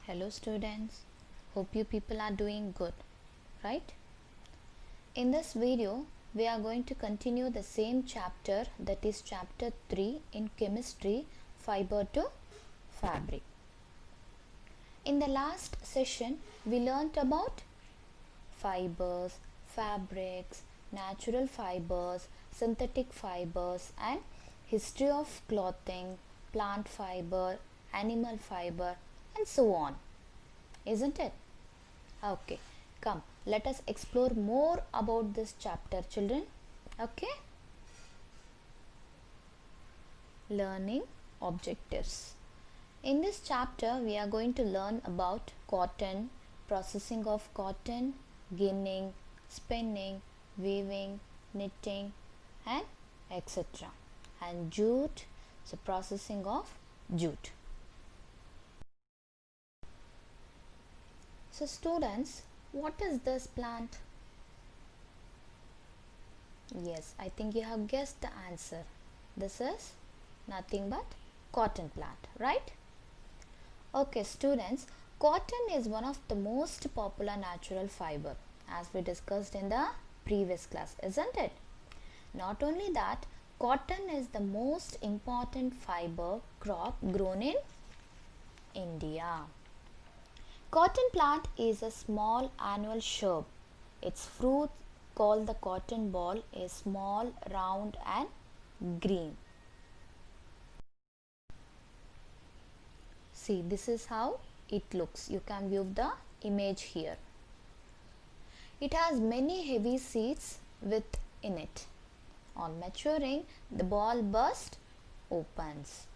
Hello students, hope you people are doing good, right? In this video, we are going to continue the same chapter, that is chapter 3 in chemistry, fiber to fabric. In the last session, we learnt about fibers, fabrics, natural fibers, synthetic fibers and history of clothing, plant fiber, animal fiber and so on. Isn't it? Okay, come, let us explore more about this chapter, children. Okay? Learning objectives. In this chapter, we are going to learn about cotton, processing of cotton, ginning, spinning, weaving, knitting, and etc. And jute, so processing of jute. So students, what is this plant? Yes, I think you have guessed the answer. This is nothing but cotton plant, right? Okay students, cotton is one of the most popular natural fiber as we discussed in the previous class, isn't it? Not only that, cotton is the most important fiber crop grown in India. Cotton plant is a small annual shrub. Its fruit, called the cotton ball, is small, round and green. See, this is how it looks. You can view the image here. It has many heavy seeds within it. On maturing, the ball burst opens.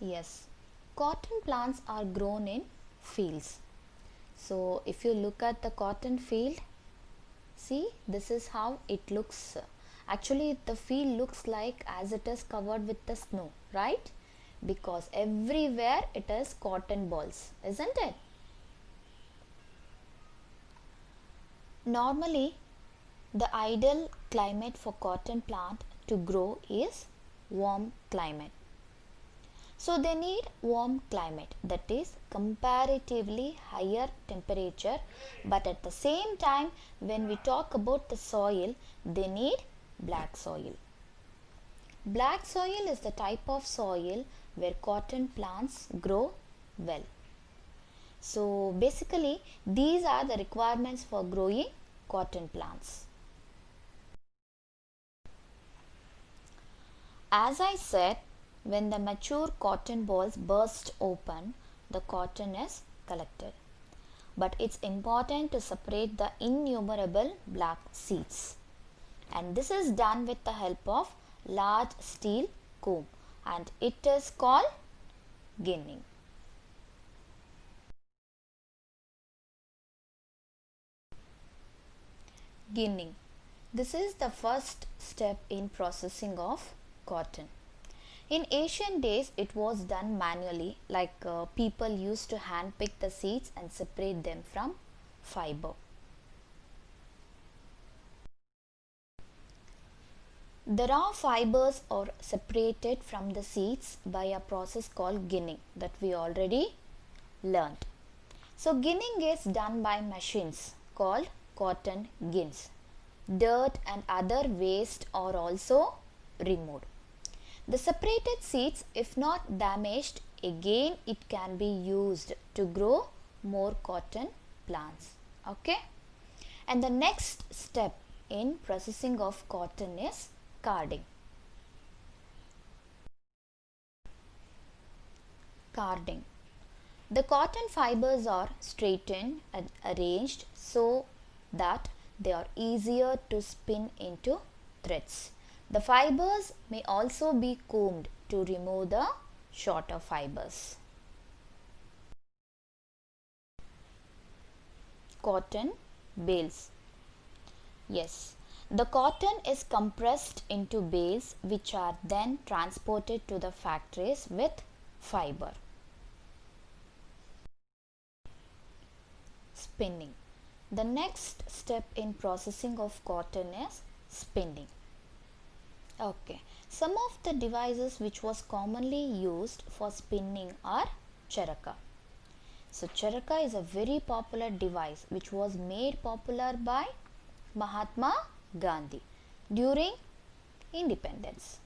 Yes, cotton plants are grown in fields. So if you look at the cotton field, see, this is how it looks. Actually, the field looks like as it is covered with the snow, right? Because everywhere it is cotton balls, isn't it? Normally, the ideal climate for cotton plant to grow is warm climate. So they need warm climate, that is comparatively higher temperature, but at the same time when we talk about the soil, they need black soil. Black soil is the type of soil where cotton plants grow well. So basically these are the requirements for growing cotton plants. As I said, when the mature cotton balls burst open, the cotton is collected. But it's important to separate the innumerable black seeds. And this is done with the help of large steel comb, and it is called ginning. Ginning. This is the first step in processing of cotton. In ancient days, it was done manually, like people used to hand pick the seeds and separate them from fiber. The raw fibers are separated from the seeds by a process called ginning that we already learnt. So ginning is done by machines called cotton gins. Dirt and other waste are also removed. The separated seeds, if not damaged, again it can be used to grow more cotton plants. Okay? And the next step in processing of cotton is carding. Carding. The cotton fibers are straightened and arranged so that they are easier to spin into threads. The fibers may also be combed to remove the shorter fibers. Cotton bales. Yes, the cotton is compressed into bales which are then transported to the factories with fiber. Spinning. The next step in processing of cotton is spinning. Okay, Some of the devices which was commonly used for spinning are charaka. So charaka is a very popular device which was made popular by Mahatma Gandhi during independence.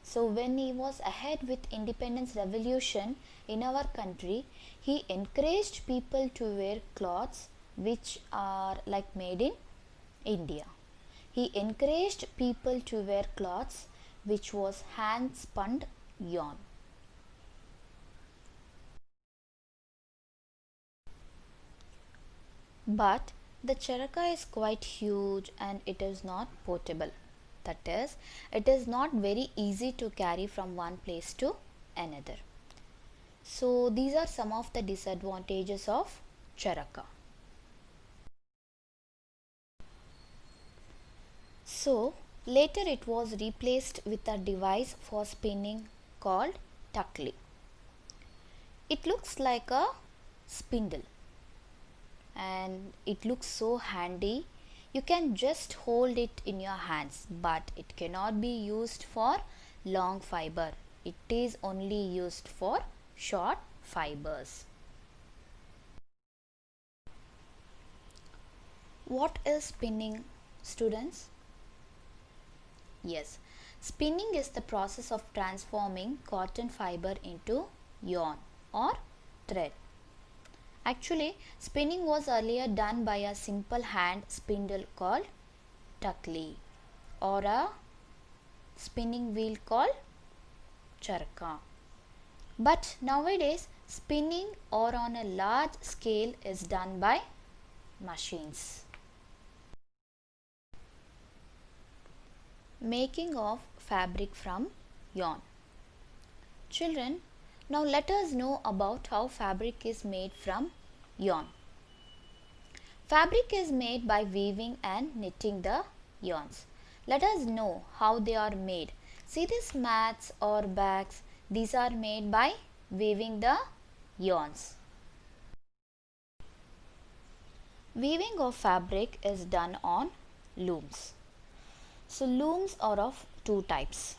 So when he was ahead with independence revolution in our country, he encouraged people to wear clothes which are like made in India. He encouraged people to wear clothes which was hand spun yarn. But the charaka is quite huge and it is not portable. That is, it is not very easy to carry from one place to another. So these are some of the disadvantages of charaka. So later it was replaced with a device for spinning called takli. It looks like a spindle and it looks so handy. You can just hold it in your hands, but it cannot be used for long fiber. It is only used for short fibers. What is spinning, students? Yes, spinning is the process of transforming cotton fiber into yarn or thread. Actually, spinning was earlier done by a simple hand spindle called takli or a spinning wheel called charka. But nowadays, spinning or on a large scale is done by machines. Making of fabric from yarn. Children, now let us know about how fabric is made from yarn. Fabric is made by weaving and knitting the yarns. Let us know how they are made. See these mats or bags, these are made by weaving the yarns. Weaving of fabric is done on looms. So looms are of two types.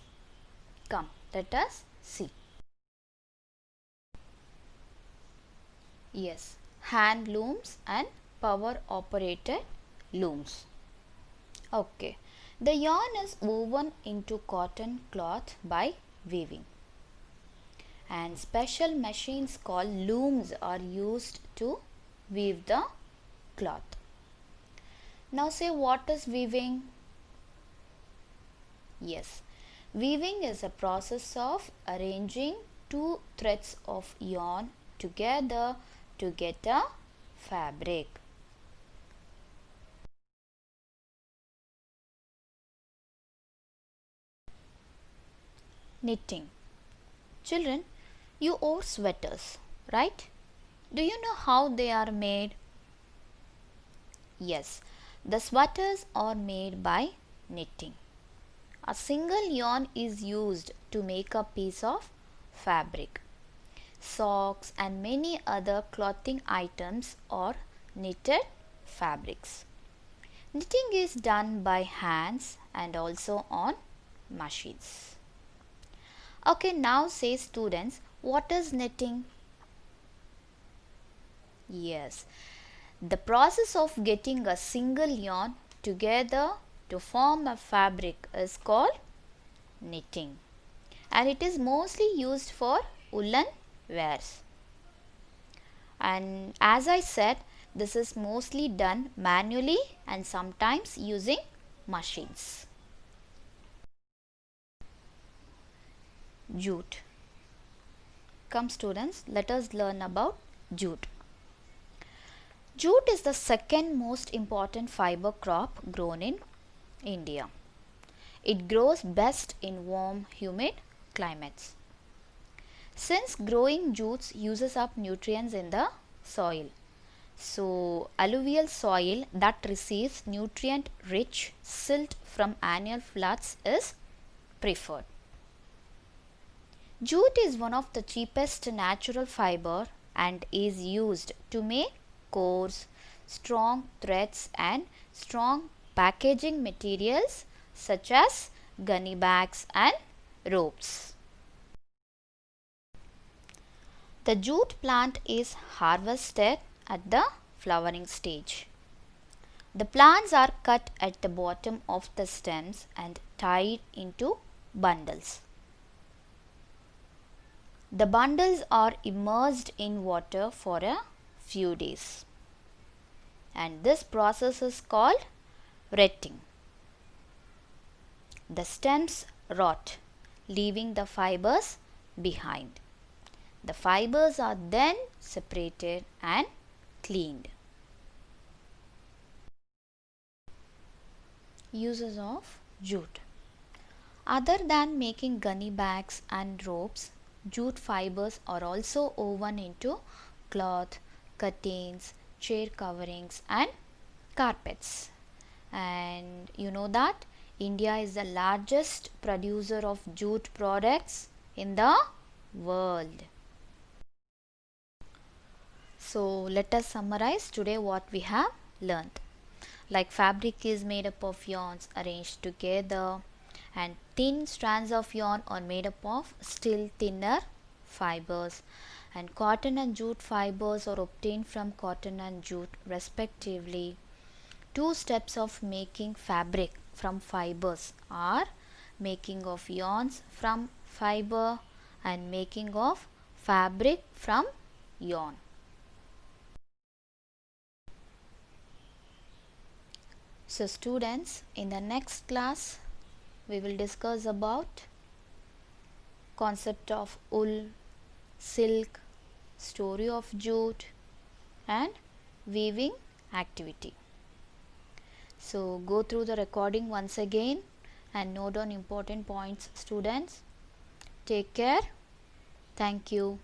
Come, let us see. Yes, hand looms and power operated looms. Okay, the yarn is woven into cotton cloth by weaving, and special machines called looms are used to weave the cloth. Now say, what is weaving? Yes, weaving is a process of arranging two threads of yarn together to get a fabric. Knitting. Children, you wore sweaters, right? Do you know how they are made? Yes, the sweaters are made by knitting. A single yarn is used to make a piece of fabric. Socks and many other clothing items are knitted fabrics. Knitting is done by hands and also on machines. Okay, now say students, what is knitting? Yes, the process of getting a single yarn together to form a fabric is called knitting, and it is mostly used for woolen wares. And as I said, this is mostly done manually and sometimes using machines. Jute. Come students, let us learn about jute. Jute is the second most important fiber crop grown in India. It grows best in warm, humid climates. Since growing jutes uses up nutrients in the soil, so alluvial soil that receives nutrient rich silt from annual floods is preferred. Jute is one of the cheapest natural fiber and is used to make coarse, strong threads and strong packaging materials such as gunny bags and ropes. The jute plant is harvested at the flowering stage. The plants are cut at the bottom of the stems and tied into bundles. The bundles are immersed in water for a few days, and this process is called retting. The stems rot, leaving the fibers behind. The fibers are then separated and cleaned. Uses of jute. Other than making gunny bags and ropes, jute fibers are also woven into cloth, curtains, chair coverings and carpets. And you know that India is the largest producer of jute products in the world. So let us summarize today what we have learned. Like fabric is made up of yarns arranged together, and thin strands of yarn are made up of still thinner fibers, and cotton and jute fibers are obtained from cotton and jute respectively. Two steps of making fabric from fibers are making of yarns from fiber and making of fabric from yarn. So students, in the next class we will discuss about concept of wool, silk, story of jute and weaving activity. So go through the recording once again and note down important points students. Take care. Thank you.